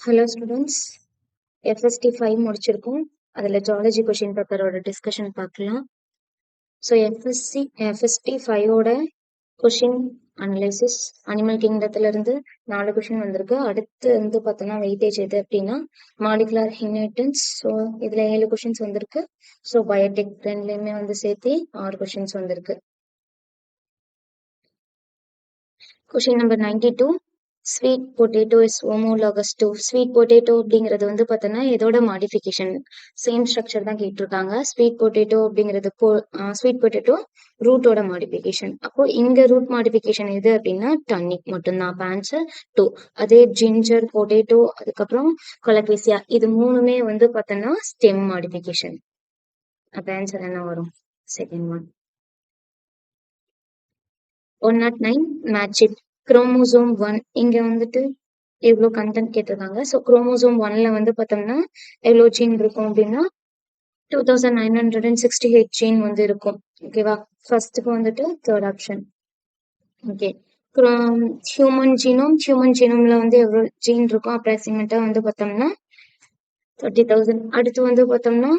Hello students, FST 5 முடிச்சிருக்கோம். அதில் zoology question பேப்பரோட டிஸ்கஷன் பார்க்கலாம். ஸோ FST 5ஓட கொஷின் அனலைசிஸ் அனிமல் கிங்டத்துலேருந்து 4 கொஷின் வந்திருக்கு. அடுத்து வந்து பார்த்தோன்னா வெயிட்டேஜ் எது அப்படின்னா மாலிகுலர் இன்ஹெரிட்டன்ஸ். ஸோ இதில் 7 கொஷின்ஸ் வந்திருக்கு. ஸோ பயோடெக் ரெண்டுலேயுமே வந்து சேர்த்து 6 கொஷின்ஸ் வந்திருக்கு. Question number 92. Sweet potato is homologous to. Sweet potato அப்படிங்கிறது வந்து பார்த்தோன்னா இதோட மாடிஃபிகேஷன் சேம் ஸ்ட்ரக்சர் தான் கேட்டிருக்காங்க. ஸ்வீட் பொட்டேட்டோ அப்படிங்கிறது ஸ்வீட் பொட்டேட்டோ ரூட்டோட மாடிஃபிகேஷன். அப்போ இங்க ரூட் மாடிஃபிகேஷன் எது அப்படின்னா டன்னிக் மட்டும்தான். அப்போ ஆன்சர் 2. அதே ஜிஞ்சர் பொட்டேட்டோ அதுக்கப்புறம் கொலக்வேசியா இது மூணுமே வந்து பார்த்தோன்னா ஸ்டெம் மாடிஃபிகேஷன். அப்போ ஆன்சர் என்ன வரும்? Second one. 109 மேட்சிட் குரோமோசோம் 1 இங்க வந்துட்டு எவ்வளோ கண்டென்ட் கேட்டிருக்காங்க. ஸோ குரோமோசோம் 1ல வந்து பார்த்தோம்னா எவ்வளோ ஜீன் இருக்கும் அப்படின்னா 2968 ஜீன் வந்து இருக்கும். ஓகேவா? ஃபர்ஸ்ட்டுக்கு வந்துட்டு தேர்ட் ஆப்ஷன். ஓகே, ஹியூமன் ஜீனோம்ல வந்து எவ்வளோ ஜீன் இருக்கும் அப்ராக்சிமேட்டா வந்து பார்த்தோம்னா 30,000. அடுத்து வந்து பார்த்தோம்னா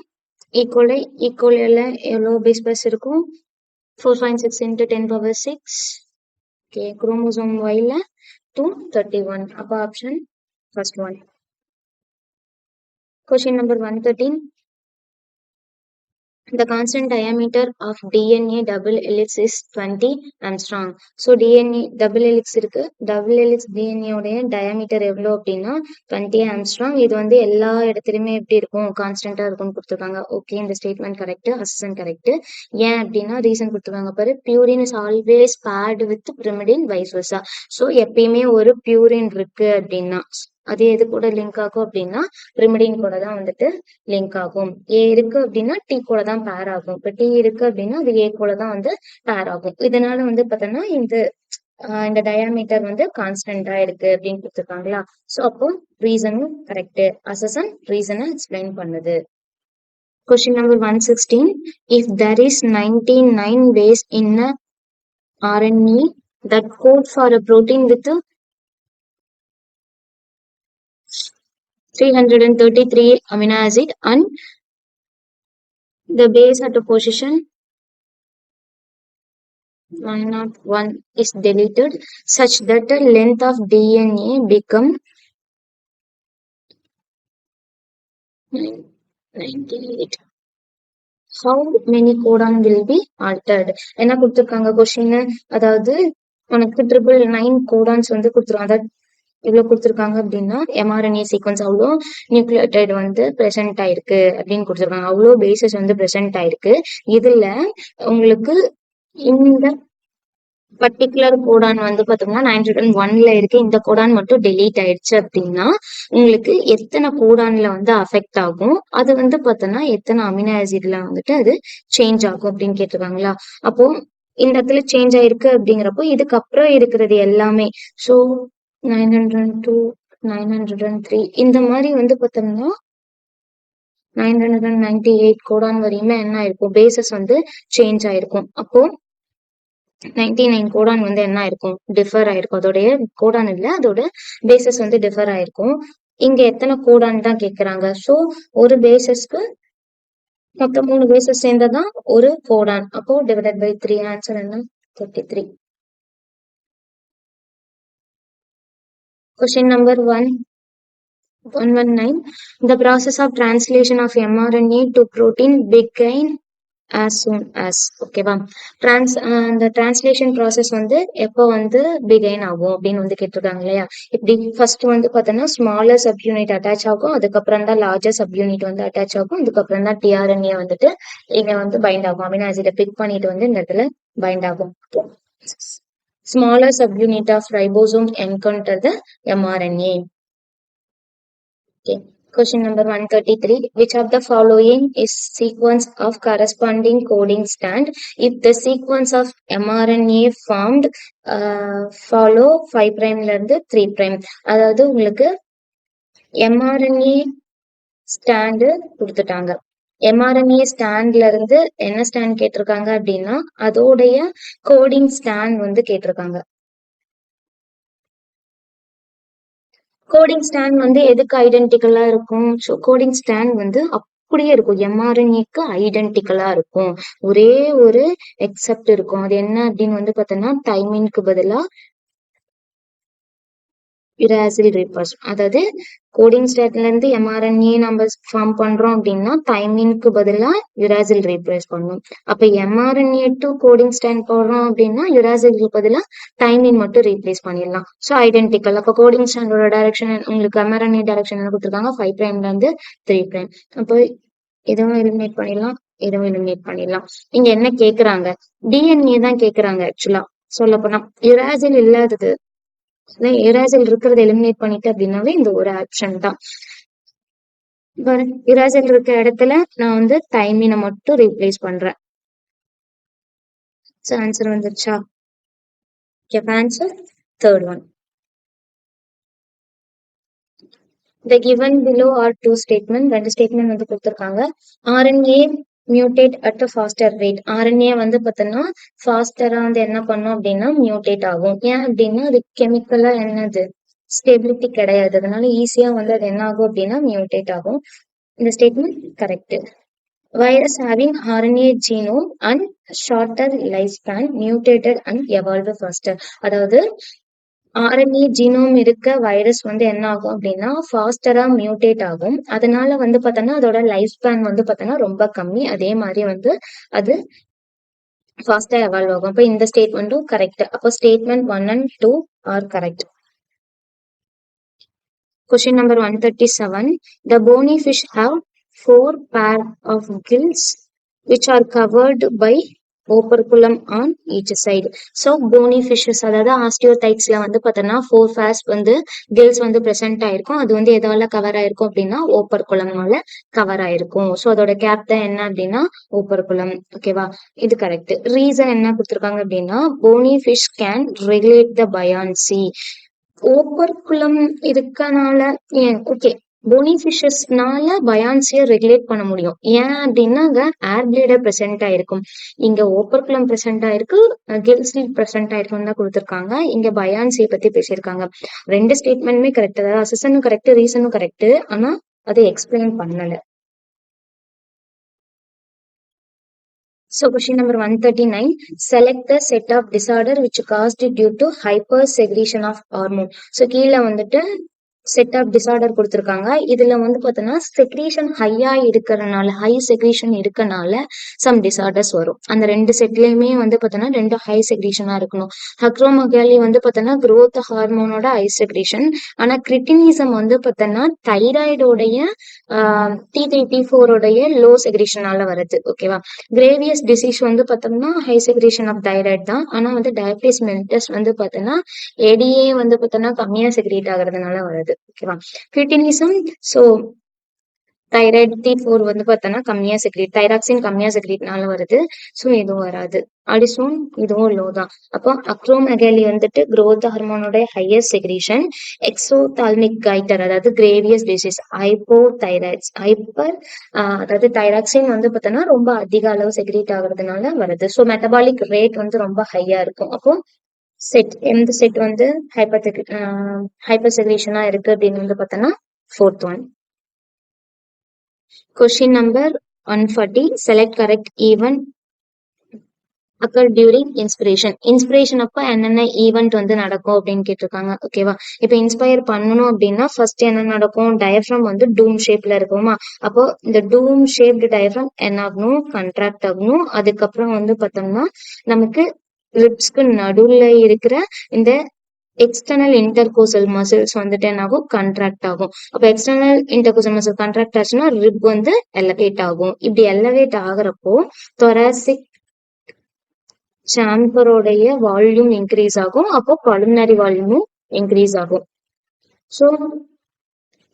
ஈக்குவலியில் எவ்வளோ பேஸ் பேஸ் இருக்கும் 4.6 × 10⁻6. ஓகே, குரோமோசோம் Yல 231. அப்போ option first one. Question number 113. The constant diameter of DNA double helix is 20 angstrom. So DNA double helix இருக்கு. double helix DNA உடைய diameter எவ்வளோ அப்படின்னா 20 angstrom. இது வந்து எல்லா இடத்துலையுமே எப்படி இருக்கும் கான்ஸ்டன்டா இருக்கும்னு கொடுத்துருக்காங்க. ஓகே, இந்த ஸ்டேட்மெண்ட் கரெக்ட், அசன் கரெக்ட். ஏன் அப்படின்னா ரீசன் கொடுத்துருக்காங்க பாரு. Purine is always paired with pyrimidine vice versa. So எப்பயுமே ஒரு பியூரின் இருக்கு அப்படின்னா அது எது கூட லிங்க் ஆகும் அப்படின்னா பிரிமிடின் கூட தான் வந்துட்டு லிங்க் ஆகும். ஏ இருக்கு அப்படின்னா டி கூட தான் பேர் ஆகும். இப்போ டி இருக்கு அப்படின்னா அது ஏ கூட தான் வந்து பேர் ஆகும். இதனால வந்து பார்த்தோன்னா இந்த டயாமீட்டர் வந்து கான்ஸ்டன்டா இருக்கு அப்படின்னு கொடுத்துருக்காங்களா. ஸோ அப்போ ரீசனும் கரெக்ட். அசன் ரீசனை எக்ஸ்பிளைன் பண்ணுது. Question number 116. If there is 99 ways in a RNA that code for a protein with 333 amino acid and the base at a position 101 is deleted such that the length of DNA become 98. How many codon will be altered? என்ன கொடுத்துருக்காங்க question, அதாவது உனக்கு 999 codons வந்து கொடுத்துருவாங்க. அதாவது இவ்வளவு கொடுத்துருக்காங்க அப்படின்னா mRNA சீக்வன்ஸ் அவ்வளோ நியூக்ளியோடைடு வந்து ப்ரெசென்ட் ஆயிருக்கு அப்படின்னு கொடுத்துருக்காங்க. அவ்வளோ பேசஸ் வந்து ப்ரெசென்ட் ஆயிருக்கு. இதுல உங்களுக்கு இந்த பர்டிகுலர் கோடான் வந்து பார்த்தோம்னா 901ல இருக்கு. இந்த கோடான் மட்டும் டெலீட் ஆயிடுச்சு அப்படின்னா உங்களுக்கு எத்தனை கோடான்ல வந்து அஃபெக்ட் ஆகும், அது வந்து பார்த்தோம்னா எத்தனை அமினோ ஆசிட்ல வந்துட்டு அது சேஞ்ச் ஆகும் அப்படின்னு கேட்டிருக்காங்களா. அப்போ இந்த இடத்துல சேஞ்ச் ஆயிருக்கு அப்படிங்கிறப்போ இதுக்கப்புறம் இருக்கிறது எல்லாமே ஸோ 902 903 இந்த மாதிரி வந்து பார்த்தோம்னா 998 கோடான் வரையுமே என்ன ஆயிருக்கும் பேசஸ் வந்து சேஞ்ச் ஆயிருக்கும். அப்போ 99 கோடான் வந்து என்ன ஆயிருக்கும் டிஃபர் ஆயிருக்கும். அதோடைய கோடான் இல்ல, அதோட பேசஸ் வந்து டிஃபர் ஆயிருக்கும். இங்க எத்தனை கோடான் தான் கேக்குறாங்க. ஸோ ஒரு பேசஸ்க்கு மொத்தம் 3 பேசஸ் சேர்ந்ததான் ஒரு கோடான். அப்போ டிவைடட் பை 3. ஆன்சர் என்ன 33. Question number 119. The process of translation of mRNA to protein began as soon as. ஓகேவா, அந்த டிரான்ஸ்லேஷன் ப்ராசஸ் வந்து எப்போ வந்து பிகைன் ஆகும் அப்படின்னு வந்து கேட்டிருக்காங்க இல்லையா. இப்படி ஃபர்ஸ்ட் வந்து பார்த்தோன்னா ஸ்மாலர் சப் யூனிட் அட்டாச் ஆகும், அதுக்கப்புறம் தான் லார்ஜர் சப் யூனிட் வந்து அட்டாச் ஆகும், அதுக்கப்புறம் தான் டிஆர்என்ஏ வந்துட்டு இங்க வந்து பைண்ட் ஆகும். அமினோ ஆசிடை பிக் பண்ணிட்டு வந்து இந்த இடத்துல பைண்ட் ஆகும். Smaller subunit of ribosome encounter the mRNA. Okay. Question number 133. Which of the following is sequence of corresponding coding strand if the sequence of mRNA formed follow 5' ல இருந்து 3'? அதாவது உங்களுக்கு mRNA ஸ்டாண்டு கொடுத்துட்டாங்க. mRNA ஸ்டாண்ட்ல இருந்து என்ன stand கேட்டிருக்காங்க அப்படின்னா அதோடைய கோடிங் ஸ்டாண்ட் வந்து கேட்டிருக்காங்க. கோடிங் ஸ்டாண்ட் வந்து எதுக்கு ஐடென்டிக்கலா இருக்கும்? ஸோ கோடிங் ஸ்டாண்ட் வந்து அப்படியே இருக்கும். எம்ஆர்என்ஏக்கு ஐடென்டிக்கலா இருக்கும். ஒரே ஒரு எக்ஸப்ட் இருக்கும். அது என்ன அப்படின்னு வந்து பார்த்தோம்னா தைமின்க்கு பதிலா யுராசில் ரீப்ளேஸ். அதாவது கோடிங் ஸ்டாட்ல இருந்து எம்ஆர்என்ஏ நம்ம ஃபார்ம் பண்றோம் அப்படின்னா தைமின்க்கு பதிலா யுராசில் ரீப்ளேஸ் பண்ணும். அப்ப எம்ஆர்என்ஏ டு கோடிங் ஸ்டாண்ட் போடுறோம் அப்படின்னா யுராசிலுக்கு பதிலா தைமின் மட்டும் ரீப்ளேஸ் பண்ணிடலாம். So identical. அப்போ கோடிங் ஸ்டாண்டோட டைரக்ஷன் உங்களுக்கு எம்ஆர்என்ஏ டைரக்ஷன் என்ன கொடுத்துருக்காங்க 5 பிரைம்ல இருந்து 3 பிரைம். அப்போ இதுவும் எலிமினேட் பண்ணிடலாம், இதுவும் எலிமினேட் பண்ணிடலாம். இங்க என்ன கேக்குறாங்க? டிஎன்ஏ தான் கேக்குறாங்க ஆக்சுவலா சொல்ல போனா. யுராசில் இல்லாதது எராசல் இருக்கிறத எலிமினேட் பண்ணிட்டு அப்படின்னாவே இந்த ஒரு ஆப்ஷன் தான். எராசல் இருக்க இடத்துல நான் வந்து தைமினை மட்டும் ரீப்ளேஸ் பண்றேன். ஆன்சர் வந்துருச்சா? Answer third one. The given below are two statement. ரெண்டு ஸ்டேட்மெண்ட் வந்து கொடுத்துருக்காங்க. RNA mutate at a faster rate. RNA வந்து பார்த்தோம்னா ஃபாஸ்டரா வந்து என்ன பண்ணும் அப்படின்னா மியூட்டேட் ஆகும். ஏன் அப்படின்னா அது கெமிக்கலா என்னது ஸ்டெபிலிட்டி கிடையாது. அதனால ஈஸியா வந்து அது என்ன ஆகும் அப்படின்னா மியூட்டேட் ஆகும். இந்த statement correct. Virus having RNA genome and shorter lifespan mutated and evolved faster. அதாவது RNA ஜீனோம் இருக்க வைரஸ் வந்து என்ன ஆகும் அப்படின்னா ஃபாஸ்டரா மியூட்டேட் ஆகும். அதனால வந்து பார்த்தோன்னா அதோட லைஃப் ஸ்பேன் வந்து பார்த்தோன்னா ரொம்ப கம்மி. அதே மாதிரி வந்து அது ஃபாஸ்டா எவால்வ் ஆகும். அப்போ இந்த ஸ்டேட்மெண்ட்டும் கரெக்ட். அப்போ statement 1 and 2 are correct. Question number 137. The bony fish have 4 pair of gills which are covered by operculum on each side. So bony fishes அதாவது ஆஸ்டியோதைட்ஸ்ல வந்து பார்த்தோம்னா 4 pairs வந்து gills வந்து present ஆயிருக்கும். அது வந்து எதால கவர் ஆயிருக்கும் அப்படின்னா ஓப்பர்குலம்னால கவர் ஆயிருக்கும். ஸோ அதோட கேப் தான் என்ன அப்படின்னா ஓப்பர்குலம். ஓகேவா? இது கரெக்ட். ரீசன் என்ன கொடுத்துருக்காங்க அப்படின்னா bony fish can regulate the buoyancy. ஓப்பர்குலம் இருக்கனால ஓகே போனி ஃபிஷஸ்னால பயான்சியை ரெகுலேட் பண்ண முடியும். ஏன் அப்படின்னா அங்க ஏர் பிளேடர் பிரசன்ட் ஆயிருக்கும். இங்க ஓப்பர்குலம் பிரசன்ட் ஆயிருக்கு, கில்ஸ் பிரசன்ட் ஆயிருக்கும் தான் கொடுத்துருக்காங்க. இங்க பயான்சியை பத்தி பேசியிருக்காங்க. ரெண்டு ஸ்டேட்மெண்ட்டுமே கரெக்ட். அதாவது அசஸனும் கரெக்ட், ரீசனும் கரெக்ட். ஆனா அதை எக்ஸ்பிளைன் பண்ணல. So question number 139. Select the set of disorder which caused due to hypersecretion of hormone. So கீழே வந்துட்டு செட் ஆஃப் டிசார்டர் கொடுத்துருக்காங்க. இதுல வந்து பார்த்தோன்னா செக்ரீஷன் ஹையா இருக்கிறனால ஹை செக்ரீஷன் இருக்கனால சம் டிசார்டர்ஸ் வரும். அந்த ரெண்டு செட்லயுமே வந்து பார்த்தோன்னா ரெண்டு ஹை செக்ரீஷனா இருக்கணும். அக்ரோமகாலி வந்து பார்த்தோன்னா growth ஹார்மோனோட ஹை செக்ரீஷன். ஆனா கிரிட்டினிசம் வந்து பார்த்தோன்னா தைராய்டோடைய T3 T4 லோ செக்ரீஷனால வருது. ஓகேவா? கிரேவியஸ் டிசீஸ் வந்து பார்த்தோம்னா ஹை செக்ரீஷன் ஆஃப் தைராய்டு தான். ஆனா வந்து டயபிட்டிஸ் மெலிட்டஸ் வந்து பார்த்தோன்னா ஏடிஏ வந்து பார்த்தோன்னா கம்மியா செக்ரேட் ஆகுறதுனால வருது. ஓகேவா? கிரிட்டினிசம் சோ தைராய்டு T4 வந்து பார்த்தோன்னா கம்மியா செக்ரேட், தைராக்சின் கம்மியா செக்ரேட்னால வருது. ஸோ இதுவும் வராது. அடிசோன் இதுவும் லோ தான். அப்போ அக்ரோமெகாலி வந்துட்டு growth ஹார்மோனோட ஹையஸ்ட் செக்ரீஷன். எக்ஸோதால்மிக் கைட்டர் அதாவது கிரேவியஸ் டிசீஸ் ஹைப்போதைராய்ட்ஸ் அதாவது தைராக்சின் வந்து பார்த்தோன்னா ரொம்ப அதிக அளவு செக்ரேட் ஆகுறதுனால வருது. ஸோ மெட்டபாலிக் ரேட் வந்து ரொம்ப ஹையா இருக்கும். அப்போ செட் எந்த செட் வந்து ஹைப்பர் செக்ரேஷனா இருக்கு அப்படின்னு வந்து பார்த்தோன்னா fourth one. Question number 140. Select correct event occur during inspiration. Inspiration அப்ப என்னென்ன ஈவெண்ட் வந்து நடக்கும் அப்படின்னு கேட்டிருக்காங்க. ஓகேவா? இப்ப இன்ஸ்பயர் பண்ணணும் அப்படின்னா ஃபர்ஸ்ட் என்ன நடக்கும்? டயஃப்ரம் வந்து டூம் ஷேப்ல இருக்குமா? அப்போ இந்த டூம் ஷேப்டு டயஃப்ரம் என்ன ஆகணும்? கண்ட்ராக்ட் ஆகணும். அதுக்கப்புறம் வந்து பார்த்தோம்னா நமக்கு லிப்ஸ்க்கு நடுவுல இருக்கிற இந்த எக்ஸ்டர்னல் இன்டர்கோசல் மசில்ஸ் வந்துட்டு என்ன ஆகும்? கண்ட்ராக்ட் ஆகும். அப்ப எக்ஸ்டர்னல் இன்டர்கோசல் மசில் கண்ட்ராக்ட் ஆச்சுன்னா ரிப் வந்து எலவேட் ஆகும். இப்படி எலவேட் ஆகுறப்போ தொராசிக் சாம்பரோடைய வால்யூம் இன்க்ரீஸ் ஆகும். அப்போ பல்மனரி வால்யூமும் இன்க்ரீஸ் ஆகும். ஸோ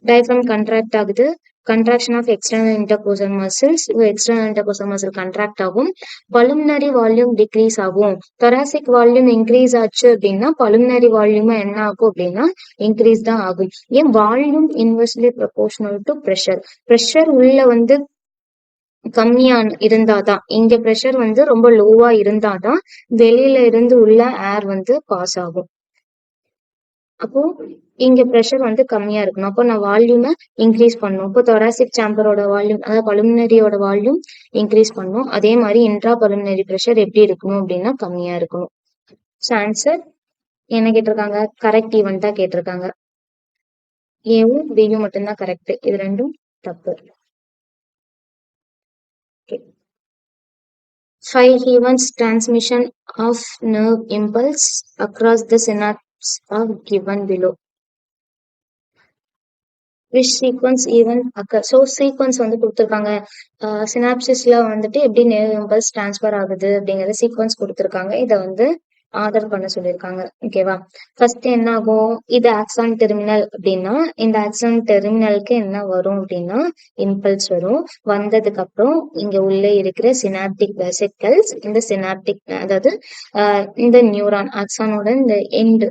டயஃப்ரம் கண்ட்ராக்ட் ஆகுது. Contraction of external intercostal muscles, external intercostal muscle contract ஆகும். பல்மனரி வால்யூம் டிக்ரீஸ் ஆகும். தொராசிக் வால்யூம் இன்க்ரீஸ் ஆச்சு அப்படின்னா பல்மனரி வால்யூம் என்ன ஆகும் அப்படின்னா இன்க்ரீஸ் தான் ஆகும். ஏன்? Volume inversely proportional to pressure. Pressure உள்ள வந்து கம்மியா இருந்தாதான், இங்க ப்ரெஷர் வந்து ரொம்ப லோவா இருந்தாதான் வெளியில இருந்து உள்ள ஏர் வந்து பாஸ் ஆகும். அப்போ இங்க ப்ரெஷர் வந்து கம்மியா இருக்கணும். அப்போ நான் வால்யூமை இன்க்ரீஸ் பண்ணணும். இப்போ thoracic சாம்பரோட வால்யூம், அதாவது பல்மனரியோட வால்யூம் இன்க்ரீஸ் பண்ணணும். அதே மாதிரி இன்ட்ரா பல்மனரி ப்ரெஷர் எப்படி இருக்கணும் அப்படின்னா கம்மியா இருக்கணும். ஸோ ஆன்சர் என்ன கேட்டிருக்காங்க? கரெக்ட் ஈவெண்டா கேட்டிருக்காங்க. ஏவும் பியும் மட்டும்தான் கரெக்ட். இது ரெண்டும் தப்பு. Five events transmission of nerve impulse across the synapse are given below. Which sequence event occur? So sequence வந்து கொடுத்துருக்காங்க. சினாப்சிஸ்ல வந்துட்டு எப்படி nerve impulse transfer ஆகுது அப்படிங்கிற சீக்வன்ஸ் கொடுத்துருக்காங்க. இதை வந்து ஆர்டர் பண்ண சொல்லியிருக்காங்க. ஓகேவா? ஃபர்ஸ்ட் என்ன ஆகும்? இது ஆக்சான் டெர்மினல் அப்படின்னா இந்த ஆக்சான் டெர்மினலுக்கு என்ன வரும் அப்படின்னா இம்பல்ஸ் வரும். வந்ததுக்கு அப்புறம் இங்க உள்ளே இருக்கிற சினாப்டிக் வெசிக்கல்ஸ் இந்த சினாப்டிக் அதாவது இந்த நியூரான் ஆக்சானோட இந்த எண்ட்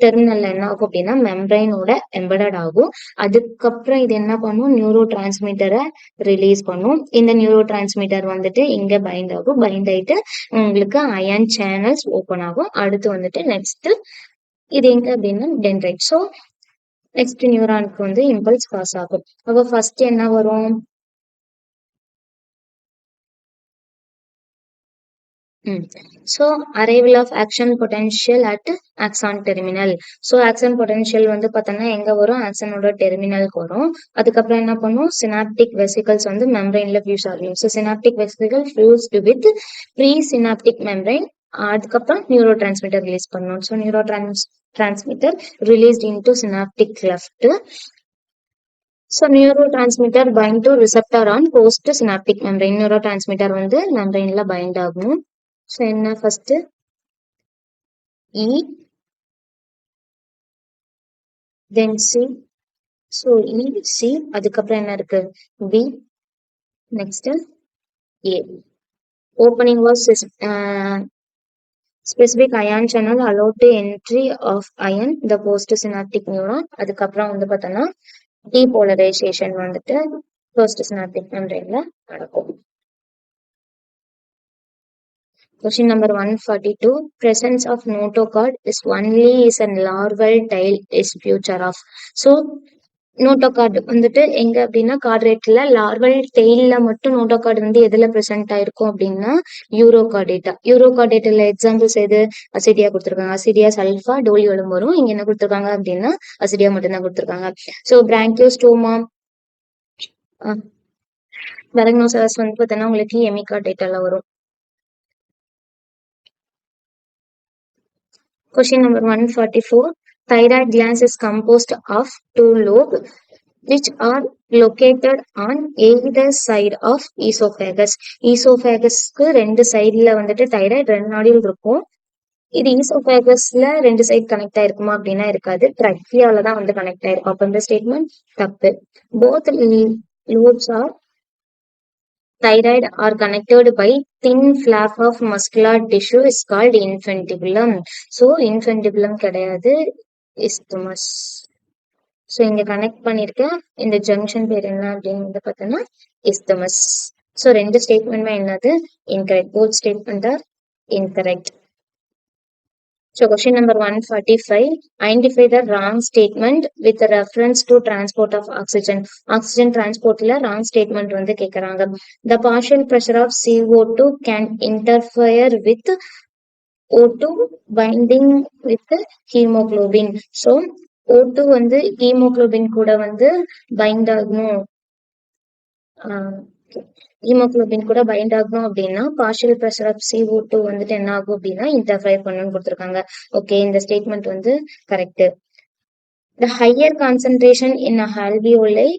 டெர்மினல்ல என்ன ஆகும் அப்படின்னா மெம்பரைனோட எம்பெடட் ஆகும். அதுக்கப்புறம் இது என்ன பண்ணும்? நியூரோ டிரான்ஸ்மிட்டரை ரிலீஸ் பண்ணும். இந்த நியூரோ டிரான்ஸ்மிட்டர் வந்துட்டு இங்க பைண்ட் ஆகும். பைண்ட் ஆயிட்டு உங்களுக்கு அயன் சேனல்ஸ் ஓப்பன் ஆகும். அடுத்து வந்துட்டு நெக்ஸ்ட் இது எங்க அப்படின்னா டென்ட்ரைட். ஸோ நெக்ஸ்ட் நியூரானுக்கு வந்து இம்பல்ஸ் பாஸ் ஆகும். அப்போ ஃபர்ஸ்ட் என்ன வரும்? So arrival of action potential at axon terminal. So action potential வந்து பார்த்தோம்னா எங்க வரும்? ஆக்சனோட டெர்மினலுக்கு வரும். அதுக்கப்புறம் என்ன பண்ணும்? சினாப்டிக் வெசிகல்ஸ் வந்து மெம்பரைன்ல ஃபியூஸ் ஆகும். So synaptic vesicle fused with presynaptic membrane. அதுக்கப்புறம் நியூரோ டிரான்ஸ்மிட்டர் ரிலீஸ் பண்ணணும். So neurotransmitter released into synaptic cleft. So neurotransmitter bind to receptor on postsynaptic membrane. Neurotransmitter வந்து மெம்பரைன்ல bind ஆகும். So என்ன first e then c. So e c அதுக்கப்புறம் என்ன இருக்கு? B next A. Opening was specific ion channel allowed to entry of ion the post synaptic neuron. அதுக்கப்புறம் வந்து பார்த்தோம்னா டீபோலரைசேஷன் வந்துட்டு போஸ்ட் சினாப்டிக் மெம்பரைன்ல நடக்கும். Question number 142. Presence of notochord is only is a larval tail is future of. So notochord வந்துட்டு எங்க அப்படின்னா கார்ட்ரேட்ல larval டெய்ல மட்டும் notochord வந்து எதுல பிரசன்ட் ஆயிருக்கும் அப்படின்னா யூரோகார்டேட்டா. யூரோகார்டேட்டால எக்ஸாம்பிள்ஸ் எது? அசிடியா கொடுத்துருக்காங்க. அசிடியா சல்ஃபா டோலியோலும் வரும். இங்க என்ன கொடுத்துருக்காங்க அப்படின்னா அசிடியா மட்டும்தான் கொடுத்துருக்காங்க. ஸோ பிராங்கியோஸ்டோமா வெரக்னோசரஸ் வந்து பார்த்தோன்னா உங்களுக்கு எமிகார்டேட்டால வரும். Question number 144. Thyroid glands is composed of two lobes which are located on either side of esophagus. Esophagusக்கு ரெண்டு சைடுல வந்துட்டு தைராய்டு ரெண்டு நாடியில் இருக்கும். இது ஈசோபேகஸ்ல ரெண்டு சைடு கனெக்ட் ஆயிருக்குமா அப்படின்னா இருக்காது. ட்ரக்கியால தான் வந்து கனெக்ட் ஆயிருக்கும். அப்ப இந்த ஸ்டேட்மெண்ட் தப்பு. Both lobes are thyroid are connected by thin flap of muscular tissue is called infundibulum. So infundibulum கிடையாது, isthmus. ஸோ இங்க கனெக்ட் பண்ணிருக்க இந்த ஜங்ஷன் பேர் என்ன அப்படின்னு வந்து பார்த்தோம்னா isthmus. ஸோ ரெண்டு ஸ்டேட்மெண்ட்மே என்னது? Incorrect. Both statement are incorrect. So question number 145. Identify the wrong statement with reference to transport of oxygen. Oxygen transportல wrong statement வந்து கேக்குறாங்க. The partial pressure of CO2 can interfere with O2 binding with hemoglobin. So O2 வந்து hemoglobin கூட வந்து bind ஆகணும். Haemoglobin கூட find ஆகணும் அப்படின்னா partial pressure of CO2 வந்துட்டு என்ன ஆகும் அப்படின்னா இன்டர்ஃபயர் பண்ணணும்னு கொடுத்துருக்காங்க. ஓகே, இந்த ஸ்டேட்மெண்ட் வந்து correct. The higher concentration in a alveoli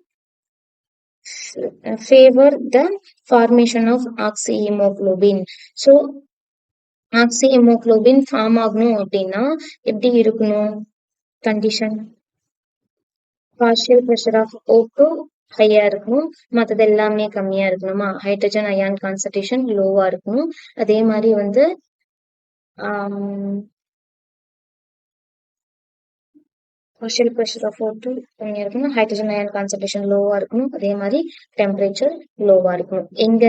favor the formation of oxyhemoglobin. So oxyhemoglobin form ஆகணும் அப்படின்னா எப்படி இருக்கணும் condition? Partial pressure of O2 ஹையா இருக்கணும், மற்றது எல்லாமே கம்மியா இருக்கணுமா? ஹைட்ரஜன் அயான் கான்சன்ட்ரேஷன் லோவா இருக்கணும். அதே மாதிரி வந்து partial pressure of O2 கம்மியா இருக்கணும், ஹைட்ரஜன் அயன் கான்சன்ட்ரேஷன் லோவா இருக்கணும், அதே மாதிரி டெம்பரேச்சர் லோவா இருக்கணும். எங்க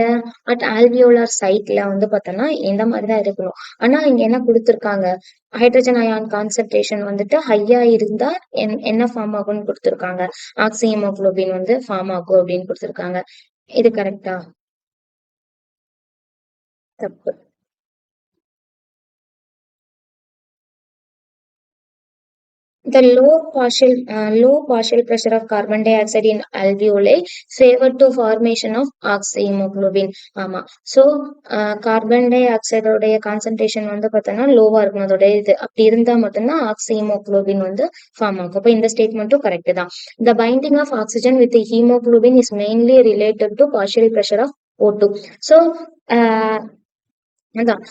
அட் ஆல்வியோலார் சைட்ல வந்து பார்த்தோம்னா இந்த மாதிரி தான் இருக்கணும். ஆனா இங்க என்ன கொடுத்துருக்காங்க, ஹைட்ரஜன் அயான் கான்சன்ட்ரேஷன் வந்துட்டு ஹையா இருந்தா என்ன ஃபார்ம் ஆகும்னு கொடுத்துருக்காங்க, ஆக்சி ஹீமோகுளோபின் வந்து ஃபார்ம் ஆகும் அப்படின்னு கொடுத்துருக்காங்க. இது கரெக்டா? தப்பு. The low partial pressure of carbon dioxide in alveoli favor to formation of oxyhemoglobin. ஆமா. So கார்பன் டை ஆக்சைடோடைய கான்சன்ட்ரேஷன் வந்து பார்த்தோம்னா லோவா இருக்கும், அதோட இது அப்படி இருந்தா மட்டும்தான் ஆக்சிஹீமோகுளோபின் வந்து ஃபார்ம் ஆகும். அப்போ இந்த ஸ்டேட்மெண்ட்டும் கரெக்ட் தான். The binding of oxygen with the hemoglobin is mainly related to partial pressure of O2. So அதான்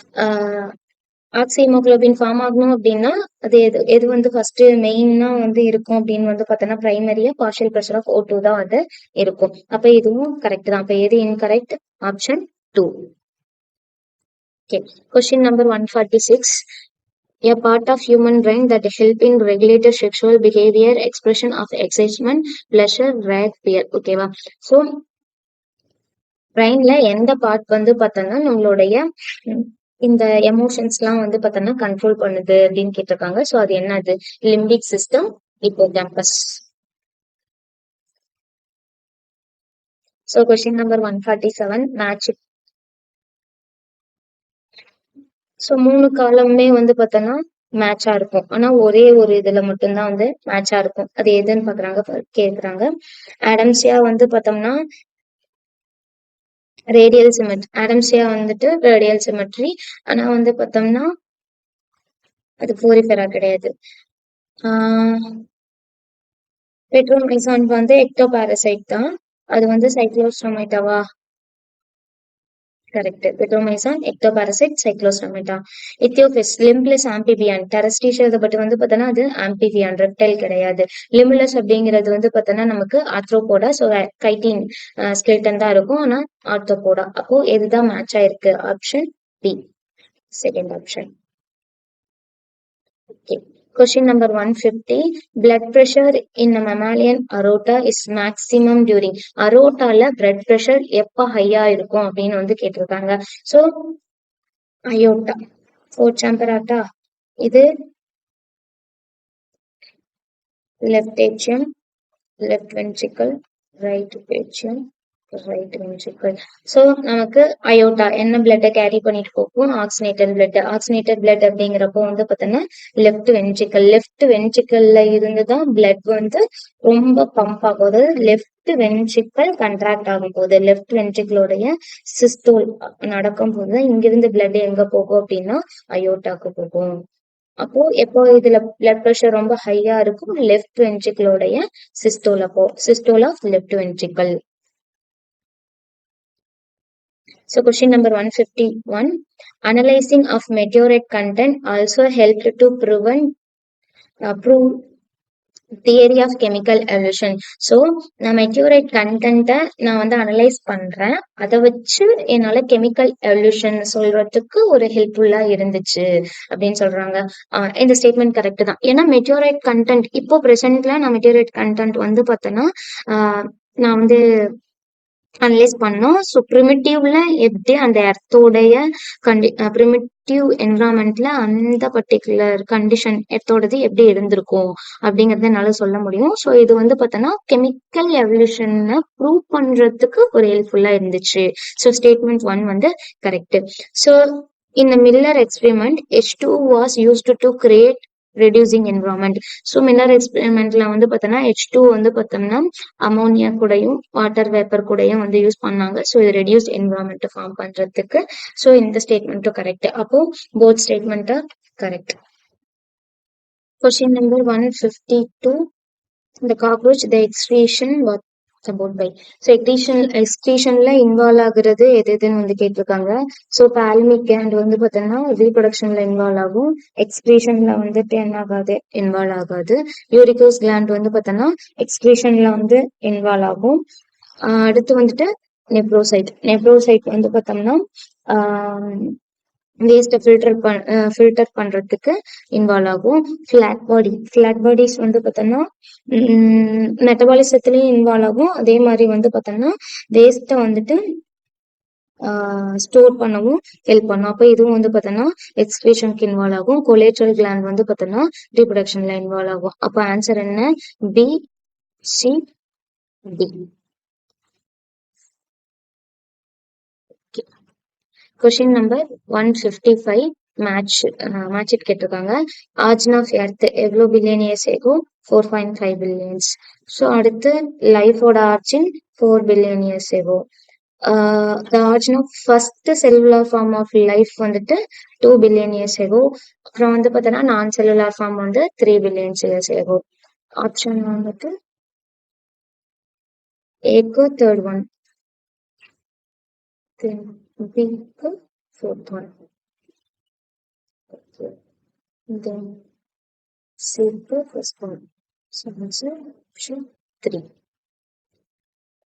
ஆக்சிஹீமோகுளோபின் ஃபார்ம் ஆகணும் அப்படின்னா அது எது எது வந்து ஃபர்ஸ்ட் மெயினா வந்து இருக்கும் அப்படின்னு வந்து பார்த்தோம்னா பிரைமரியா பார்ஷியல் பிரஷர் ஆஃப் O2 தான் வந்து இருக்கும். அப்ப இதுவும் கரெக்ட் தான். அப்ப எது incorrect? Option 2. Okay, question number 146. A part of human brain that help in regulate sexual behavior, expression of excitement, pleasure, wrath, fear. ஓகேவா? ஸோ பிரெயின்ல எந்த பார்ட் வந்து பார்த்தோம்னா நம்மளுடைய இந்த எமோஷன்ஸ் எல்லாம் வந்து பார்த்தோம்னா கண்ட்ரோல் பண்ணுது அப்படின்னு கேட்டிருக்காங்க. ஸோ அது என்னது? Limbic system, hippocampus. So question number 147 match. So 3 காலமுமே வந்து பார்த்தோம்னா மேட்சா இருக்கும். ஆனா ஒரே ஒரு இதுல மட்டும்தான் வந்து மேட்சா இருக்கும். அது எதுன்னு பாக்குறாங்க கேக்குறாங்க. ஆடம்சியா வந்து பார்த்தோம்னா ரேடியல் சிமெட்ரி, ஆடம்சியா வந்துட்டு ரேடியல் சிமெட்ரி. ஆனா வந்து பார்த்தோம்னா அது போரிஃபெரா கிடையாது. பெட்ரோமைசான் வந்து எக்டோபாரசைட் தான். அது வந்து சைக்ளோஸ்டோமேட்டாவா? கரெக்ட். பெட்ரோமைசான் எக்டோபாரசைட், சைக்ளோஸ்டோமேட்டா. இத்தியோபிஸ் லிம்ப்லெஸ் ஆம்பிபியன், டெரஸ்டீஷியல் பட் வந்து பார்த்தோன்னா அது ஆம்பிபியன், ரெப்டைல் கிடையாது. லிம்ப்லெஸ் அப்படிங்கிறது வந்து பார்த்தோன்னா நமக்கு ஆர்த்ரோபோடா. ஸோ கைட்டின் ஸ்கெல்டன் தான் இருக்கும், ஆனா ஆர்த்ரோபோடா. அப்போ எதுதான் மேட்ச் ஆயிருக்கு? Option B, second option. Okay. Question number 150. Blood pressure in a mammalian aorta is maximum during. அரோட்டால blood pressure எப்ப ஹையா இருக்கும் அப்படின்னு வந்து கேட்டிருக்காங்க. ஸோ அயோட்டா, ஃபோர்த் சாம்பராட்டா, இது left atrium, left ventricle, right atrium, right ventricle. So நமக்கு aorta என்ன பிளட்டை கேரி பண்ணிட்டு போகும்? Oxygenated blood. ஆக்சினேட்டட் பிளட் அப்படிங்கிறப்போ வந்து பார்த்தோன்னா லெஃப்ட் வென்ட்ரிக்கல், லெஃப்ட் வென்ட்ரிக்கல்ல இருந்துதான் பிளட் வந்து ரொம்ப பம்ப் ஆகும். அதாவது லெஃப்ட் வென்ட்ரிக்கல் கண்ட்ராக்ட் ஆகும் போது, லெஃப்ட் வென்ட்ரிக்கலோடைய சிஸ்டோல் நடக்கும் போதுதான் இங்கிருந்து பிளட் எங்க போகும் அப்படின்னா அயோட்டாக்கு போகும். அப்போ எப்போ இதுல பிளட் ப்ரெஷர் ரொம்ப ஹையா இருக்கும்? லெஃப்ட் வென்ட்ரிக்கலோடைய systole of left ventricle. So question number 151. Analyzing of meteorite content also helped to prove theory of chemical evolution. So நான் மெட்டியூரைட் கண்டென்ட்டை நான் வந்து அனலைஸ் பண்றேன், அதை வச்சு என்னால கெமிக்கல் எவல்யூஷன் சொல்றதுக்கு ஒரு ஹெல்ப்ஃபுல்லா இருந்துச்சு அப்படின்னு சொல்றாங்க. இந்த ஸ்டேட்மெண்ட் கரெக்ட் தான். ஏன்னா மெட்டியூரைட் கண்டென்ட் இப்போ ப்ரெசென்ட்ல நான் மெட்டியூரைட் கண்டென்ட் வந்து பார்த்தேன்னா நான் வந்து அனலைஸ் பண்ணோம். ஸோ ப்ரிமிட்டிவ்ல எப்படி அந்த எர்த்தோடைய ப்ரிமிட்டிவ் என்விரான்மெண்ட்ல அந்த பர்டிகுலர் கண்டிஷன் எர்த்தோடது எப்படி இருந்திருக்கும் அப்படிங்கறத என்னால சொல்ல முடியும். ஸோ இது வந்து பார்த்தோன்னா கெமிக்கல் எவல்யூஷனை ப்ரூவ் பண்றதுக்கு ஒரு ஹெல்ப்ஃபுல்லா இருந்துச்சு. ஸோ ஸ்டேட்மெண்ட் 1 வந்து correct. So in the Miller experiment, H2 was used to create reducing environment. So Miller எக்ஸ்பெரிமெண்ட்ல வந்து பார்த்தோம்னா H2 வந்து பார்த்தோம்னா அமோனியா கூடயும் வாட்டர் வேப்பர் கூடயும் வந்து யூஸ் பண்ணாங்க. ஸோ இது ரெடியூஸ் என்விரான்மெண்ட் ஃபார்ம் பண்றதுக்கு. ஸோ இந்த ஸ்டேட்மெண்ட்டும் கரெக்ட். அப்போ போத் ஸ்டேட்மெண்ட்டா correct. Question number 152. The cockroach, the excretion was about by. So எக்ஸ்கிரீஷன்ல இன்வால்வ் ஆகுறது எது எதுன்னு வந்து கேட்டிருக்காங்க. ஸோ பால்மிக் கேண்ட் வந்து பார்த்தோம்னா ரீப்ரொடக்ஷன்ல இன்வால்வ் ஆகும், எக்ஸ்கிரீஷன்ல வந்துட்டு என்ன ஆகாது, இன்வால்வ் ஆகாது. யூரிகோஸ் கிளாண்ட் வந்து பார்த்தோம்னா எக்ஸ்கிரீஷன்ல வந்து இன்வால்வ் ஆகும். அடுத்து வந்துட்டு நெப்ரோசைட் வந்து பார்த்தோம்னா வேஸ்ட்டை ஃபில்டர் பண்றதுக்கு இன்வால்வ் ஆகும். ஃபிளாட் பாடிஸ் வந்து பார்த்தோம்னா மெட்டபாலிசத்துலயும் இன்வால்வ் ஆகும். அதே மாதிரி வந்து பார்த்தோம்னா வேஸ்ட்டை வந்துட்டு ஸ்டோர் பண்ணவும் ஹெல்ப் பண்ணும். அப்போ இதுவும் வந்து பார்த்தோம்னா எக்ஸ்கிரீஷனுக்கு இன்வால்வ் ஆகும். கொலேட்ரல் கிளாண்ட் வந்து பார்த்தோம்னா ரீப்ரொடக்ஷன்ல இன்வால்வ் ஆகும். அப்போ ஆன்சர் என்ன? B, C, D. Question number 155 match it கேட்டிருக்காங்க. ஆர்ஜின் ஆஃப் எர்த் எவ்வளோ billion years ago? 4.5 billions. So அடுத்து லைஃபோட origin 4 billion years ago. The origin of first cellular form of life வந்துட்டு 2 billion years ago. அப்புறம் வந்து பார்த்தோன்னா நான் செல்லுலார் ஃபார்ம் வந்து 3 billion years ago. ஆப்ஷன் வந்துட்டு ஏக்கு தேர்ட் ஒன், பிக்கு ஃபோர்த் ஒன், தென் சிக்கு first one. So answer option 3.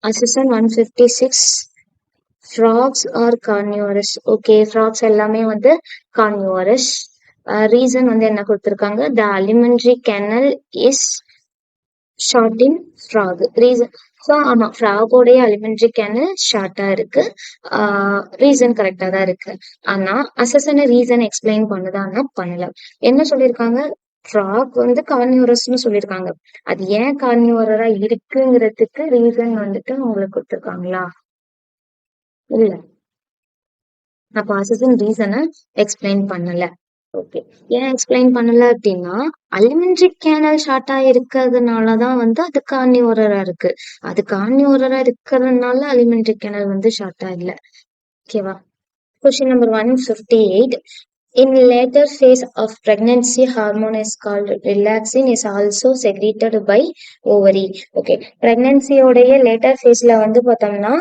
Assistant 156 frogs are carnivorous. Okay, frogs எல்லாமே வந்து carnivorous. ரீசன் வந்து என்ன கொடுத்துருக்காங்க? the alimentary canal is short in frog. Reason so ஆமாம், ஃப்ராகோடைய அலிமெண்ட்ரி கேனல் ஷார்ட்டாக இருக்கு. ரீசன் கரெக்டாக தான் இருக்கு. ஆனால் அசசன ரீசன் எக்ஸ்பிளைன் பண்ணுதான்னா பண்ணல. என்ன சொல்லியிருக்காங்க? ஃப்ராக் வந்து கார்னிவரஸ்னு சொல்லியிருக்காங்க. அது ஏன் கார்னிவரா இருக்குங்கிறதுக்கு ரீசன் வந்துட்டு உங்களுக்கு கொடுத்துருக்காங்களா? இல்ல. அப்போ அசசன் ரீசனை எக்ஸ்பிளைன் பண்ணல. ஓகே, ஏன் எக்ஸ்பிளைன் பண்ணல அப்படின்னா அலிமெண்ட்ரி கேனல் ஷார்ட்டா இருக்கிறதுனாலதான் வந்து அது கார்னிவோரரா இருக்கு. அது கார்னிவோரரா இருக்கிறதுனால அலிமெண்ட்ரி கேனல் வந்து ஷார்ட்டா இல்ல. ஓகேவா? Question number 158. In later phase of pregnancy, hormone is called relaxin is also secreted by ovary. Okay, pregnancy உடைய later phaseல வந்து பார்த்தோம்னா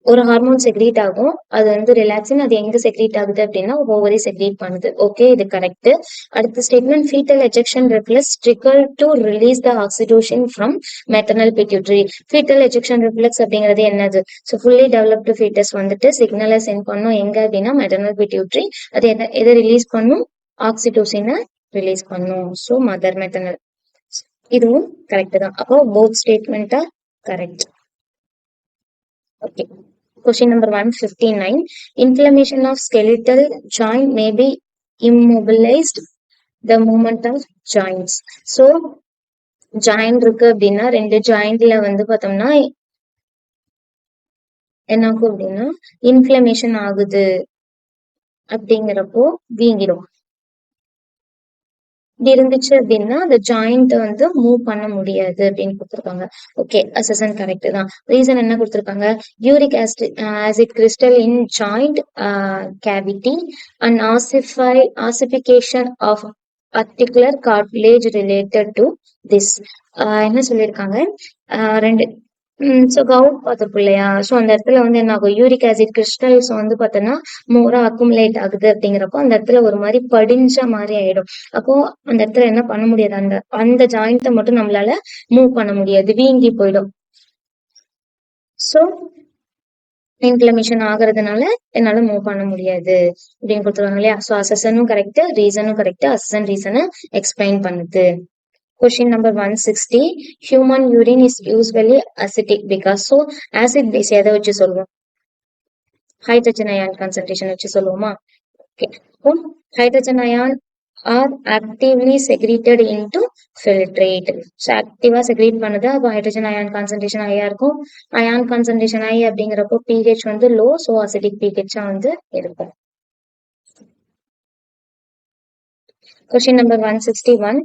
ஒரு ஹார்மோன் செக்ரீட் ஆகும். அது வந்து ரிலாக்ஸின். அது எங்க செக்ரீட் ஆகுது அப்படின்னா ஓவரி செக்ரீட் பண்ணுது. ஓகே, இது கரெக்ட். அடுத்த statement, foetal ejection reflex trigger to release the oxytocin from maternal pituitary. Foetal ejection reflex அப்படிங்கிறது என்னது? ஸோ ஃபுல்லி டெவலப்டு ஃபீட்டஸ் வந்துட்டு சிக்னலை சென்ட் பண்ணும் எங்க அப்படின்னா மெட்டர்னல் பிட்யூட்டரி. அது எதை ரிலீஸ் பண்ணும்? ஆக்சிடோசினை ரிலீஸ் பண்ணும். So mother maternal. இதுவும் கரெக்ட் தான். அப்போ both statement correct. Okay, question number 159. Inflammation of skeletal joint may be immobilized the movement of joints. So joint இருக்கு அப்படின்னா ரெண்டு ஜாயிண்ட்ல வந்து பார்த்தோம்னா என்ன ஆகும் அப்படின்னா இன்ஃபிளமேஷன் ஆகுது. அப்படிங்கிறப்போ வீங்கிடும். இப்படி இருந்துச்சு அப்படின்னா அந்த ஜாயிண்ட் வந்து மூவ் பண்ண முடியாது அப்படின்னு கொடுத்துருக்காங்க. ஓகே, அசசன் கரெக்ட் தான். ரீசன் என்ன கொடுத்துருக்காங்க? Uric acid crystal in joint cavity and ossification of articular cartilage related to this. என்ன சொல்லியிருக்காங்க? ரெண்டு ஸோ கவுட் பார்த்துருக்கும் இல்லையா? ஸோ அந்த இடத்துல வந்து என்ன ஆகும்? யூரிக் ஆசிட் கிறிஸ்டல்ஸ் வந்து பார்த்தோன்னா மோரா அக்குமுலேட் ஆகுது. அப்படிங்கிறப்போ அந்த இடத்துல ஒரு மாதிரி படிஞ்ச மாதிரி ஆயிடும். அப்போ அந்த இடத்துல என்ன பண்ண முடியாது? அந்த ஜாயிண்ட்டை மட்டும் நம்மளால மூவ் பண்ண முடியாது, வீங்கி போயிடும். ஸோ இன்ஃபிளமேஷன் ஆகுறதுனால என்னால மூவ் பண்ண முடியாது அப்படின்னு கொடுத்துருவாங்க இல்லையா? ஸோ அசசனும் கரெக்ட், ரீசனும் கரெக்ட். அசசன் ரீசனை எக்ஸ்பிளைன் பண்ணுது. Question number 160. Human urine is usually acidic because. So acid base எதை வச்சு சொல்லுவோம்? ஹைட்ரஜன் அயான் கான்சன்ட்ரேஷன் வச்சு சொல்லுவோமா? Okay, hydrogen ion are actively secreted into filtrate. So ஆக்டிவா செக்ரீட் பண்ணுது. அப்போ ஹைட்ரஜன் அயான் கான்சன்ட்ரேஷன் ஹையா இருக்கும். அயான் கான்சன்ட்ரேஷன் ஹை அப்படிங்கிறப்போ pH வந்து லோ. ஸோ அசிடிக் pH வந்து இருக்கும். Question number 161.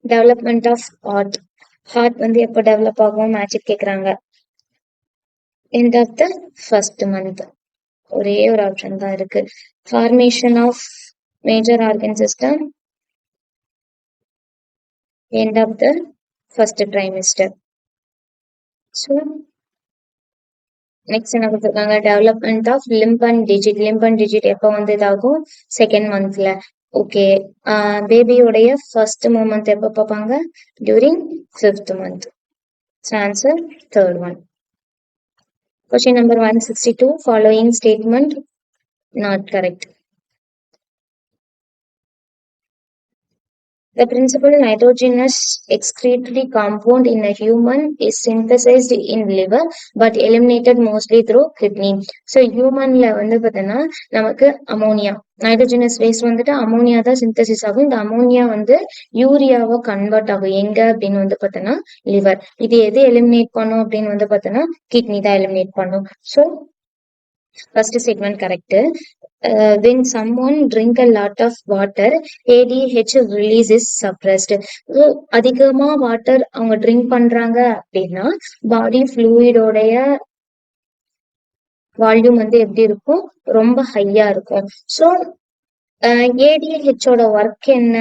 Development of heart வந்து எப்போ டெவலப் ஆகும்? மேட்ச் கேட்குறாங்க. End of the first month. ஒரே ஒரு ஆப்ஷன் தான் இருக்கு. Formation of major organ system end of the first trimester. So next என்ன கொடுத்துருக்காங்க? Development of limb and digit. Limb and digit எப்போ வந்து இதாகும்? செகண்ட் மந்த்ல. ஓகே, பேபியோடைய ஃபர்ஸ்ட் மூமெண்ட் எப்போ பார்ப்பாங்க? During 5th month. Answer third one. Question number 162. Following statement not correct. The principal nitrogenous excretory compound in a human is synthesized in liver but eliminated mostly through kidney. So humanல வந்து பார்த்தீங்கன்னா நமக்கு ammonia nitrogenous waste வந்துட்டு ammonia தான் synthesis ஆகும். இந்த ammonia வந்து யூரியாவா convert ஆகும் எங்க அப்படின்னு வந்து பார்த்தோன்னா லிவர். இது எது எலிமினேட் பண்ணும் அப்படின்னு வந்து பார்த்தோன்னா கிட்னி தான் எலிமினேட் பண்ணும். So first statement correct. When someone drink a lot of water, ADH release is suppressed. So அதிகமா வாட்டர் அவங்க ட்ரிங்க் பண்றாங்க அப்படின்னா பாடி ஃப்ளூயிடோடைய வால்யூம் வந்து எப்படி இருக்கும், ரொம்ப ஹையா இருக்கும். ஸோ ஏடிஹெச்சோட ஒர்க் என்ன,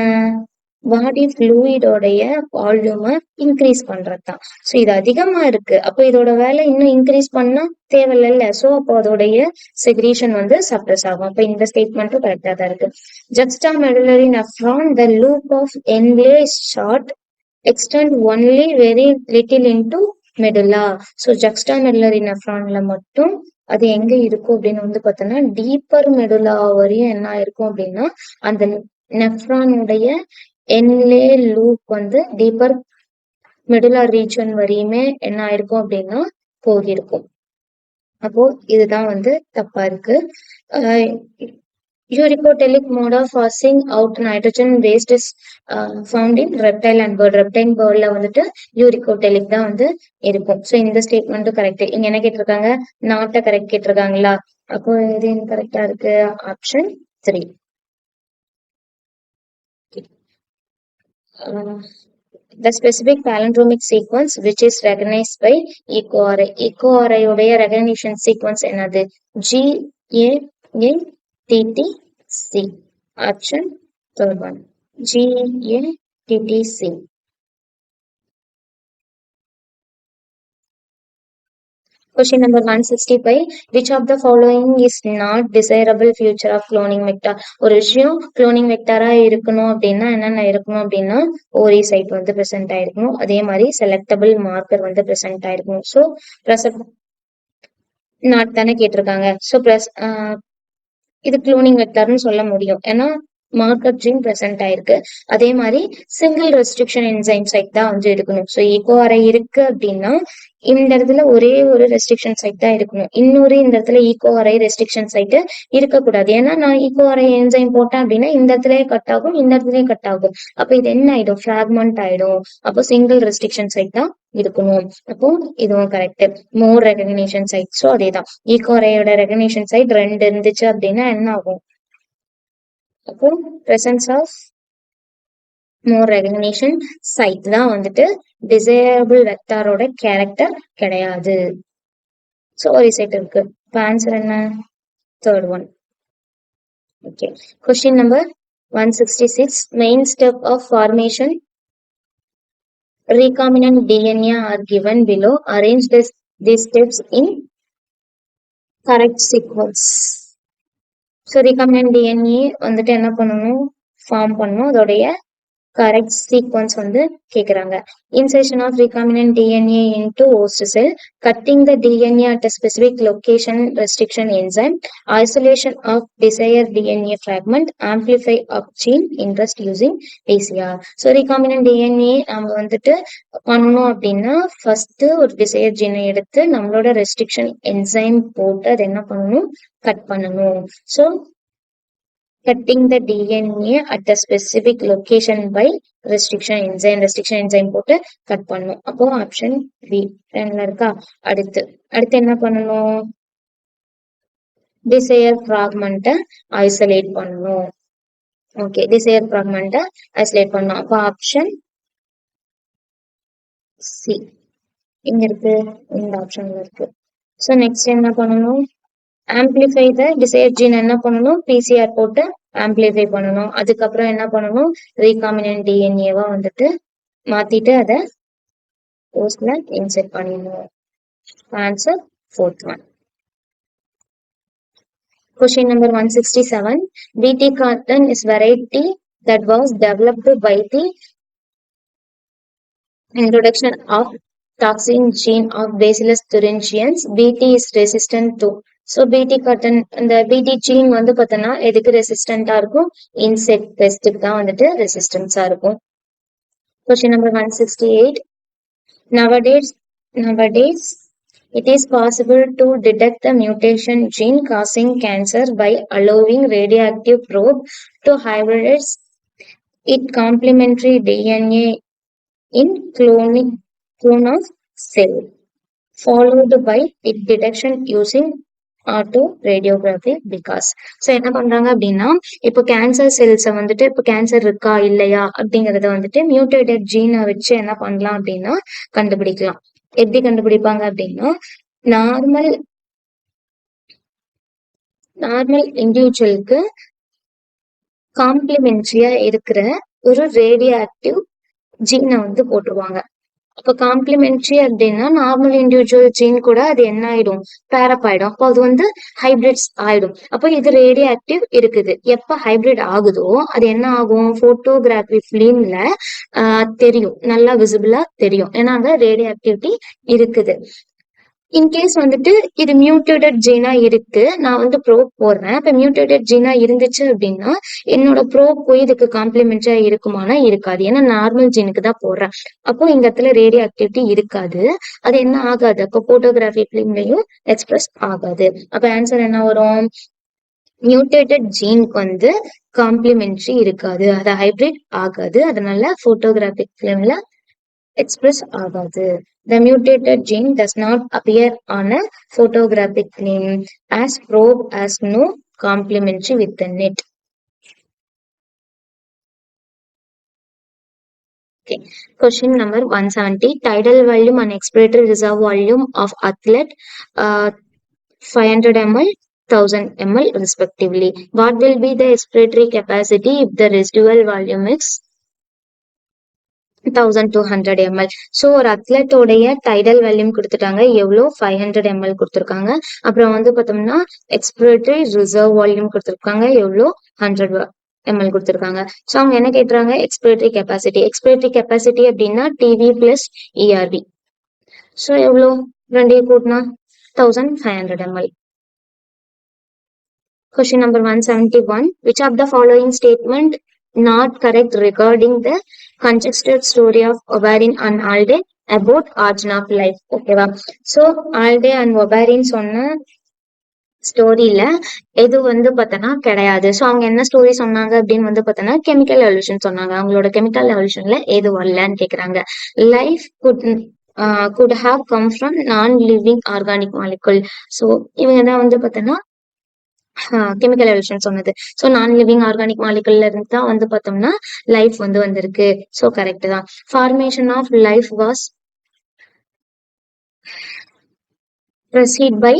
பாடி ஃப்ளூயிடோடைய வால்யூமை இன்க்ரீஸ் பண்றதுதான். ஸோ இது அதிகமா இருக்கு, அப்போ இதோட வேலை இன்னும் இன்க்ரீஸ் பண்ணா தேவையில்ல. ஸோ அப்போ அதோடைய செக்ரீஷன் வந்து சப்ரஸ் ஆகும். அப்போ இந்த ஸ்டேட்மெண்ட்டும் கரெக்டா தான் இருக்கு. Juxtamedullary nephron the loop of Henle short extend only very little into medulla. So juxtamedullary நெஃப்ரான்ல மட்டும் அது எங்க இருக்கும் அப்படின்னு வந்து பார்த்தோம்னா டீப்பர் மெடுலா வரையும் என்ன இருக்கும் அப்படின்னா அந்த நெஃப்ரானுடைய என்லே லூப் வந்து டீப்பர் மெடுலா ரீஜன் வரையுமே என்ன ஆயிருக்கும் அப்படின்னா போகிருக்கும். அப்போ இதுதான் வந்து தப்பா இருக்கு. Uricotelic mode of passing out nitrogen waste is found in reptile and bird. Reptile birdல வந்துட்டு யூரிகோடெலிக் தான் வந்து இருக்கும். ஸோ இந்த ஸ்டேட்மெண்ட்டும் கரெக்ட். இங்க என்ன கேட்டிருக்காங்க, நாட்டை கரெக்ட் கேட்டிருக்காங்களா, அப்போ இது கரெக்டா இருக்கு, option 3. The specific palindromic sequence which is recognized by EcoRI. EcoRI உடைய recognition sequence என்னது, GAATTC. Option third one, GATTC. Question number 165. Which of the following is not desirable future of cloning vector? ஒரு விஷயம் cloning vector-ஆ இருக்கணும் அப்படின்னா என்னென்ன இருக்கணும் அப்படின்னா ஓரி side வந்து present ஆயிருக்கணும், அதே மாதிரி செலக்டபிள் மார்க்கர் வந்து present ஆயிருக்கணும். ஸோ நாட் தானே கேட்டிருக்காங்க. ஸோ இது குளோனிங் வெக்டார்னு சொல்ல முடியும், ஏன்னா மார்க்கர் ஜீன் பிரசன்ட் ஆயிருக்கு. அதே மாதிரி சிங்கிள் ரெஸ்ட்ரிக்ஷன் என்சைம் சைட் தான் வந்து இருக்கணும். ஸோ EcoRI இருக்கு அப்படின்னா இந்த இடத்துல ஒரே ஒரு ரெஸ்ட்ரிக்ஷன் சைட் தான் இருக்கணும், இன்னொரு இந்த இடத்துல EcoRI ரெஸ்ட்ரிக்ஷன் சைட்டு இருக்கக்கூடாது. ஏன்னா நான் EcoRI என்சைம் போட்டேன் அப்படின்னா இந்த இடத்துலயே கட் ஆகும், இந்த இடத்துலயே கட் ஆகும். அப்போ இது என்ன ஆயிடும், ஃபிராக்மெண்ட் ஆயிடும். அப்போ சிங்கிள் ரெஸ்ட்ரிக்ஷன் சைட் தான் இருக்கணும். அப்போ இதுவும் கரெக்ட். மோர் ரெகக்னிஷன் சைட், ஸோ அதேதான் EcoRIயோட ரெகக்னிஷன் சைட் 2 இருந்துச்சு அப்படின்னா என்ன ஆகும், அப்போ presence of more recognition site தான் வந்துட்டு desirable vector-ஓட கேரக்டர் கிடையாது. ஸோ ஒரு சைட் இருக்கு. இப்போ ஆன்சர் என்ன, third one. Okay. Question number 166. Main step of formation recombinant DNA are given below. Arrange these steps in correct sequence. So recombinant DNA வந்துட்டு என்ன பண்ணணும், ஃபார்ம் பண்ணணும், அதோடைய கரெக்ட் சீக்வன்ஸ் வந்து கேக்குறாங்க. Insertion of recombinant DNA into host cell, cutting the DNA at a specific location restriction enzyme, isolation of desired DNA fragment, amplify of gene interest using PCR. So recombinant DNA நம்ம வந்துட்டு பண்ணணும் அப்படின்னா first ஒரு desired gene எடுத்து நம்மளோட restriction enzyme போட்டு அதை என்ன பண்ணணும், கட் பண்ணணும். So cutting the DNA at a specific location by restriction enzyme போட்டு கட் பண்ணணும். அப்போ ஆப்ஷன் பி இருக்கா. அடுத்து என்ன பண்ணணும், டிசையர் ஃப்ராக்மெண்ட்டை ஐசோலேட் பண்ணணும். ஓகே, டிசையர் ஃப்ராக்மெண்ட்டை ஐசோலேட் பண்ணணும். அப்போ ஆப்ஷன் சி இங்க இருக்கு, இந்த ஆப்ஷன்ல இருக்கு. ஸோ நெக்ஸ்ட் என்ன பண்ணணும், ஆம்பிளிஃபை த டிசையர் ஜீன் என்ன பண்ணணும், PCR போட்டு ஆம்பிளிஃபை பண்ணணும். அதுக்கப்புறம் என்ன பண்ணணும், ரீகாமினன்ட் டிஎன்ஏவா வந்துட்டு மாத்திட்டு அதை போஸ்ட்ல இன்செர்ட் பண்ணிடணும். Answer fourth one. Question number 167. BT cotton is variety that was developed by the introduction of toxin gene of Bacillus thuringiens. BT is resistant to. So BT cotton இந்த BT gene வந்து பார்த்தோன்னா எதுக்கு ரெசிஸ்டண்டா இருக்கும்? Insect பெஸ்ட்டுக்கு தான் வந்துட்டு ரெசிஸ்டன்ஸா இருக்கும். Question number 168. Nowadays, it is possible to detect the mutation gene causing cancer by allowing radioactive probe to hybridize its complementary DNA in clone of cell, followed by its detection using auto radiography because. So என்ன பண்றாங்க அப்படின்னா, இப்போ cancer செல்ஸை வந்துட்டு இப்போ cancer இருக்கா இல்லையா அப்படிங்கறத வந்துட்டு மியூட்டேட்டட் ஜீனை வச்சு என்ன பண்ணலாம் அப்படின்னா கண்டுபிடிக்கலாம். எப்படி கண்டுபிடிப்பாங்க அப்படின்னா, நார்மல் இண்டிவிஜுவலுக்கு காம்ப்ளிமெண்ட்ரியா இருக்கிற ஒரு ரேடியோ ஆக்டிவ் ஜீனை வந்து போட்டுருவாங்க. அப்ப காம்ப்ளிமெண்ட்ரி அப்படின்னா நார்மல் இண்டிவிஜுவல் ஜீன் கூட அது என்ன ஆயிடும்? பேரப் ஆயிடும். அப்போ அது வந்து ஹைபிரிட்ஸ் ஆயிடும். அப்போ இது ரேடியோ ஆக்டிவ் இருக்குது. எப்ப ஹைபிரிட் ஆகுதோ அது என்ன ஆகும்? போட்டோகிராஃபி பிலிம்ல தெரியும், நல்லா விசிபிளா தெரியும். ஏன்னா அங்க ரேடியோ ஆக்டிவிட்டி இருக்குது. இன்கேஸ் வந்துட்டு இது மியூட்டேட்டட் ஜீனா இருக்கு, நான் வந்து ப்ரோப் போடுறேன். இப்ப மியூட்டேட்டட் ஜீனா இருந்துச்சு அப்படின்னா என்னோட ப்ரோப் போய் இதுக்கு காம்ப்ளிமெண்டா இருக்குமானா இருக்காது. ஏன்னா நார்மல் ஜீனுக்கு தான் போடுறேன். அப்போ இந்த இடத்துல ரேடியோ ஆக்டிவிட்டி இருக்காது. அது என்ன ஆகாது? அப்போ போட்டோகிராஃபி பிலிம்லயும் எக்ஸ்பிரஸ் ஆகாது. அப்ப ஆன்சர் என்ன வரும்? மியூட்டேட்டட் ஜீனுக்கு வந்து காம்ப்ளிமெண்ட்ரி இருக்காது, அது ஹைபிரிட் ஆகாது. அதனால போட்டோகிராஃபிக் பிலிம்ல express ஆகாது. The mutated gene does not appear on a photographic film as probe has no complementary within it. Okay. Question number 170. Tidal volume and expiratory reserve volume of athlete 500 ml, 1000 ml respectively. What will be the expiratory capacity if the residual volume is 1200 ml? So ஒரு அத்லட்டோடைய tidal வேல்யூம் கொடுத்துட்டாங்க, எவ்வளோ? 500 ml கொடுத்துருக்காங்க. அப்புறம் வந்து பார்த்தோம்னா excretory reserve volume கொடுத்துருக்காங்க, எவ்வளோ? 100 ml கொடுத்துருக்காங்க. ஸோ அவங்க என்ன கேட்டுறாங்க? Expiratory capacity. எக்ஸ்பிரேட்டரி கெப்பாசிட்டி அப்படின்னா டிவி பிளஸ் இஆர்வி. ஸோ எவ்வளோ? ரெண்டையும் கூட்டினா 1500 ml. Question number 171. Which of the following statement not correct regarding the congested story of Oberyn and Alde about origin of life? ஓகேவா? So ஆல்டே and ஒபேரின் சொன்ன ஸ்டோரியில எது வந்து பார்த்தோன்னா கிடையாது. ஸோ அவங்க என்ன ஸ்டோரி சொன்னாங்க அப்படின்னு வந்து பார்த்தோன்னா கெமிக்கல் எவல்யூஷன் சொன்னாங்க. அவங்களோட கெமிக்கல் எவல்யூஷன்ல எது வரலன்னு கேட்குறாங்க. Life could have come from non-living organic molecule. So இவங்க தான் வந்து பார்த்தோன்னா கெமிக்கல் எவல்யூஷன் சொன்னது. ஸோ நான் லிவிங் ஆர்கானிக் மாலிகுல்ல இருந்து தான் வந்து பார்த்தோம்னா லைஃப் வந்து வந்திருக்கு. ஸோ கரெக்ட் தான். Formation of life was proceed by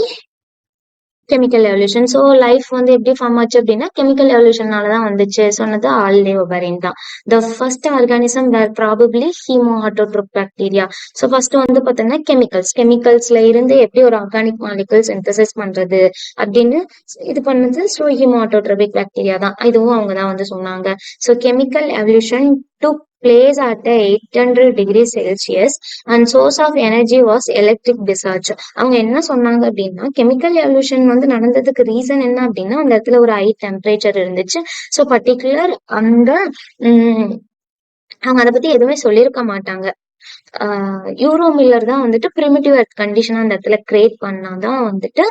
chemical evolution. So life வந்து எப்படி ஃபார்ம் ஆச்சு அப்படின்னா கெமிக்கல் எவல்யூஷனால தான் வந்துச்சு. சொன்னது ஆல்டே ஒபரின் தான். The first organism were probably chemoautotroph bacteria. So first வந்து பார்த்தோம்னா கெமிக்கல்ஸ்ல இருந்து எப்படி ஒரு ஆர்கானிக் மாலிகுல் சிந்தசிஸ் பண்றது அப்படின்னு இது பண்ணது ஸோ ஹீமோஆட்டோட்ரோபிக் பாக்டீரியா தான். இதுவும் அவங்க தான் வந்து சொன்னாங்க. So chemical evolution took place at 800 degrees Celsius and source of energy was electric discharge. அவங்க என்ன சொன்னாங்க அப்படின்னா கெமிக்கல் எவல்யூஷன் வந்து நடந்ததுக்கு ரீசன் என்ன அப்படின்னா அந்த இடத்துல ஒரு ஹை டெம்பரேச்சர் இருந்துச்சு. ஸோ பர்டிகுலர் அந்த அவங்க அதை பத்தி எதுவுமே சொல்லியிருக்க மாட்டாங்க. யூரோ மில்லர் தான் வந்துட்டு பிரிமிட்டிவ் எர்த் கண்டிஷன் அந்த இடத்துல கிரியேட் பண்ணாதான் வந்துட்டு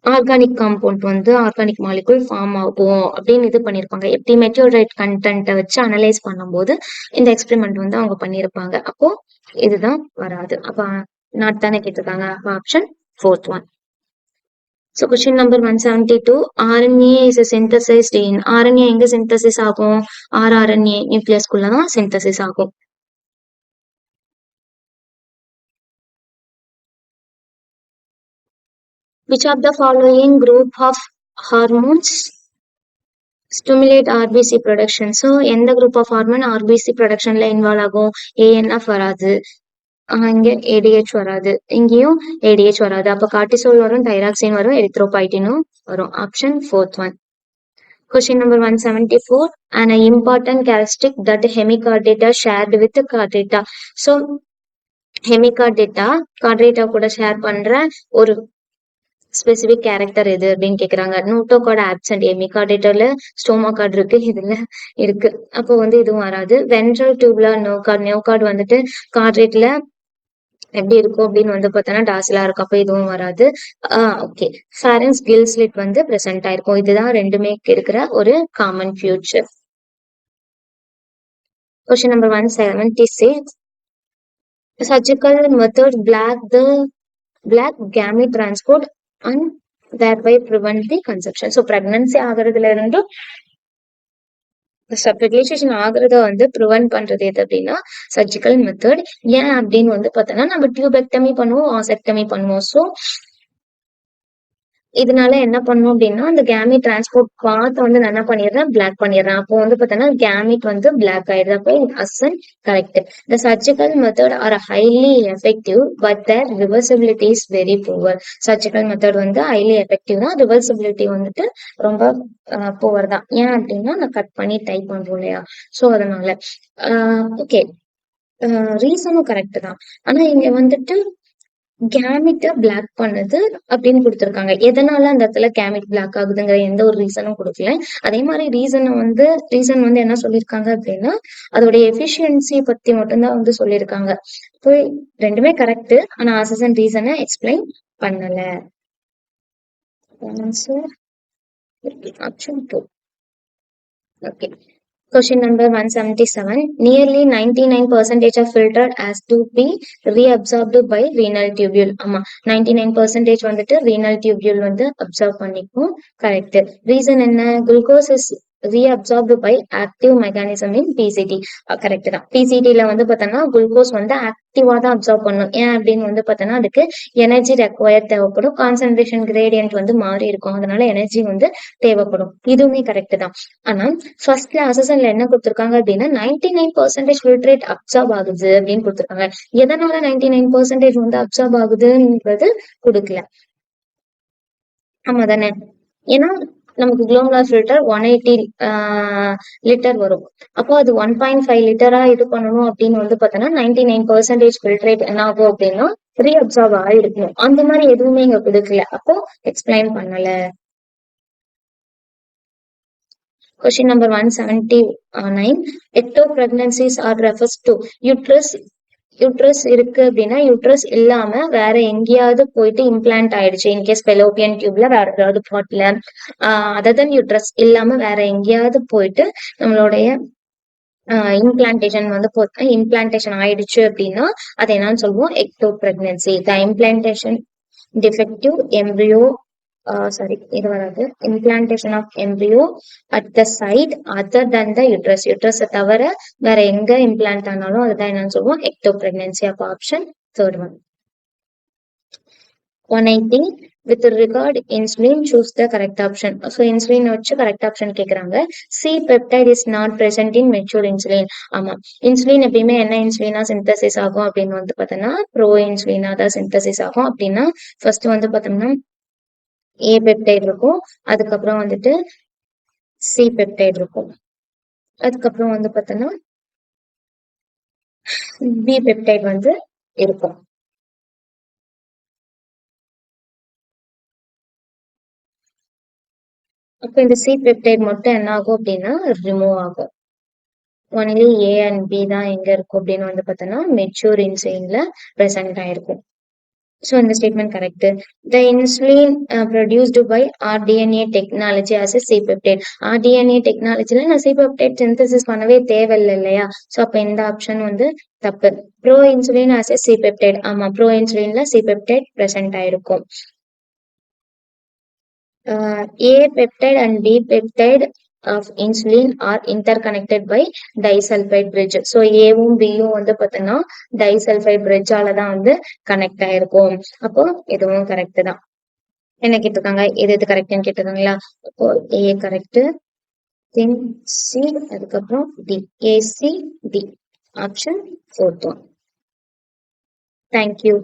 ஆர்கானிக் காம்பவுண்ட் வந்து ஆர்கானிக் மாலிகுல் ஃபார்ம் ஆகும் அப்படின்னு இது பண்ணியிருப்பாங்க. எப்படி மெட்டியோரைட் கண்டென்ட்டை வச்சு அனலைஸ் பண்ணும்போது இந்த எக்ஸ்பெரிமெண்ட் வந்து அவங்க பண்ணியிருப்பாங்க. அப்போ இதுதான் வராது. அப்ப நாட் தானே கேட்டிருக்காங்க. அப்போ option 4th one. So question number 172. RNA is a synthesized in. RNA எங்க சிந்தசிஸ் ஆகும்? rRNA நியூக்ளியஸ்குள்ள தான் சிந்தசிஸ் ஆகும். Which of the following group of hormones stimulate RBC production? So எந்த குரூப் ஆஃப் ஹார்மோன் RBC ப்ரொடக்ஷன்ல involve ஆகும்? ANF வராது, இங்க ADH வராது, இங்கேயும் ADH வராது. அப்ப கார்டிசோல் வரும், தைராக்சின் வரும், எரித்ரோபைட்டினும் வரும். Option 4th one. Question number 174. An important characteristic that hemichordata shared with chordata. So Hemichordata Chordata கூட ஷேர் பண்ற ஒரு ஸ்பெசிபிக் கேரக்டர் எது அப்படின்னு கேக்குறாங்க. நோட்டோகார்டு ஆப்சென்ட், எமிகார்டேட்டர்ல ஸ்டோமா கார்டு இருக்கு, இதுல இருக்கு. அப்போ வந்து இதுவும் வராது. வென்ட்ரல் டியூப்ல நோகார்டு வந்துட்டு கார்டேட்ல எப்படி இருக்கும் அப்படின்னு வந்து பார்த்தோன்னா டாஸ்லா இருக்கும். அப்போ இதுவும் வராது. ஓகே. ஃபேரன்ஸ் கில் ஸ்லிட் வந்து பிரசன்ட் ஆயிருக்கும். இதுதான் ரெண்டுமே இருக்கிற ஒரு common future. Question number 176. Surgical method black gamete transport and thereby prevent the conception. So pregnancy ஆகிறதுல இருந்து ஃபெர்டிலைசேஷன் ஆகுறத வந்து ப்ரிவென்ட் பண்றது எது அப்படின்னா சர்ஜிக்கல் மெத்தட். ஏன் அப்படின்னு வந்து பார்த்தோன்னா நம்ம டியூபெக்டமி பண்ணுவோம், வாசெக்டமி பண்ணுவோம். ஸோ இதனால என்ன பண்ணும் அப்படின்னா அந்த கேமிட் டிரான்ஸ்போர்ட் பாத் வந்து நான் என்ன பண்ணிடுறேன், பிளாக் பண்ணிடுறேன். அப்போ வந்து பார்த்தோன்னா கேமிட் வந்து பிளாக் ஆயிடுது. அப்போ assertion correct. The surgical method are highly effective but their reversibility is very poor. Surgical method வந்து ஹைலி எஃபெக்டிவ் தான், ரிவர்சிபிலிட்டி வந்துட்டு ரொம்ப புவர் தான். ஏன் அப்படின்னா நான் கட் பண்ணி டைப் பண்றோம் இல்லையா, ஸோ அதனால ஓகே. ரீசனும் கரெக்ட் தான். ஆனா இங்க வந்துட்டு கேமிட்ட பிளாக் பண்ணுது அப்படின்னு கொடுத்துருக்காங்க. எதனால அந்த இடத்துல கேமிட் பிளாக் ஆகுதுங்கிற எந்த ஒரு ரீசனும் கொடுக்கல. அதே மாதிரி ரீசன் வந்து என்ன சொல்லியிருக்காங்க அப்படின்னா அதோட எஃபிஷியன்சி பத்தி மட்டும்தான் வந்து சொல்லியிருக்காங்க. இப்போ ரெண்டுமே கரெக்ட், ஆனா ஆசன் ரீசனை எக்ஸ்பிளைன் பண்ணல. Answer option 2. Okay. Question number 177. Nearly 99% of filtered as to be reabsorbed by renal tubule. ஆமா, 99% வந்துட்டு renal tubule வந்து அப்சர்வ் பண்ணிக்கும். கரெக்ட். ரீசன் என்ன? Glucose is reabsorbed by active mechanism in PCT. Correct தான். PCTல வந்து பார்த்தோன்னா குளுக்கோஸ் வந்து ஆக்டிவா தான் அப்சர்வ் பண்ணும். ஏன் அப்படின்னு வந்து பார்த்தோன்னா அதுக்கு எனர்ஜி ரெக்வயர் தேவைப்படும். கான்சன்ட்ரேஷன் கிரேடியன்ட் வந்து மாறி இருக்கும், அதனால எனர்ஜி வந்து தேவைப்படும். இதுவுமே கரெக்ட் தான். ஆனா ஃபர்ஸ்ட்ல அசசன்ல என்ன கொடுத்திருக்காங்க அப்படின்னா 99% ஃபில்ட்ரேட் அப்சர்வ் ஆகுது அப்படின்னு கொடுத்திருக்காங்க. எதனால 99% வந்து அப்சர்வ் ஆகுதுன்றது கொடுக்கல. ஆமா தானே? ஏன்னா நமக்கு குளோமலர் ஃபில்டர் 180 லிட்டர் வரும். அப்போ அது 1.5 லிட்டரா இது பண்ணணும் அப்படின்னு வந்து பார்த்தோன்னா 99% ஃபில்ட்ரேட் என்ன ஆகும் அப்படின்னா ரீஅப்சர்வ் ஆயிருக்கும். அந்த மாதிரி எதுவுமே இங்க கொடுக்கல, அப்போ எக்ஸ்பிளைன் பண்ணல. Question number 179. Ecto pregnancies are refers to uterus இருக்கு அப்படின்னா யூட்ரஸ் இல்லாம வேற எங்கேயாவது போயிட்டு இம்ப்ளான்ட் ஆயிடுச்சு. இன்கேஸ் பெலோப்பியன் டியூப்ல வேற ஏதாவது பாட்ல அதர் யூட்ரஸ் இல்லாம வேற எங்கேயாவது போயிட்டு நம்மளுடைய இம்ப்ளான்டேஷன் ஆயிடுச்சு அப்படின்னா அது என்னன்னு சொல்லுவோம், ecto pregnancy. The implantation defective embryo இது வராது. Implantation of embryo at the site other than the uterus தவிர வேற எங்க இம்ப்ளான்ட் ஆனாலும் அதுதான் என்னன்னு சொல்லுவோம், எக்டோ பிரெக்னன்சி. அப்போ option 3rd one. 180. With regard insulin, choose the correct option. So insulin வச்சு correct option கேக்குறாங்க. C peptide is not present in mature insulin. ஆமா, இன்சுலின் எப்பயுமே என்ன இன்சுலினா சிந்தசிஸ் ஆகும் அப்படின்னு வந்து பார்த்தோம்னா ப்ரோ இன்சுலினா தான் சிந்தசிஸ் ஆகும். அப்படின்னா ஃபர்ஸ்ட் வந்து பார்த்தோம்னா ஏ பெப்டைட் இருக்கும், அதுக்கப்புறம் வந்துட்டு சி பெப்டைட் இருக்கும், அதுக்கப்புறம் வந்து பார்த்தோம்னா பி பெப்டைட் வந்து இருக்கும். அப்ப இந்த சி பெப்டைட் மட்டும் என்ன ஆகும் அப்படின்னா ரிமூவ் ஆகும். ஒன்லி ஏ அண்ட் பி தான் எங்க இருக்கும் அப்படின்னு வந்து பார்த்தோம்னா மெச்சூர் இன்சுலின்ல பிரசன்ட் ஆயிருக்கும். ஸோ இந்த statement correct. The insulin produced by rDNA technology as a C peptide. RDNA டெக்னாலஜில நான் சிபெப்டைட் சிந்தசிஸ் பண்ணவே தேவையில்லை இல்லையா, ஸோ அப்போ இந்த ஆப்ஷன் வந்து தப்பு. Proinsulin as a C peptide. ஆமா, ப்ரோ இன்சுலின்ல சிபெப்டைட் பிரசன்ட் ஆயிருக்கும். A peptide and B peptide of insulin are interconnected by disulfide bridge. So ஏவும் பியும் வந்து பார்த்தோம்னா டைசல்ஃபைட் பிரிட்ஜால தான் வந்து கனெக்ட் ஆயிருக்கும். அப்போ இதுவும் கரெக்ட் தான். என்ன கேட்டிருக்காங்க, எது கரெக்ட்னு கேட்டிருக்காங்களா? அப்போ ஏ கரெக்ட், தென் சி, அதுக்கப்புறம் D. AC D option 4th one. Thank you.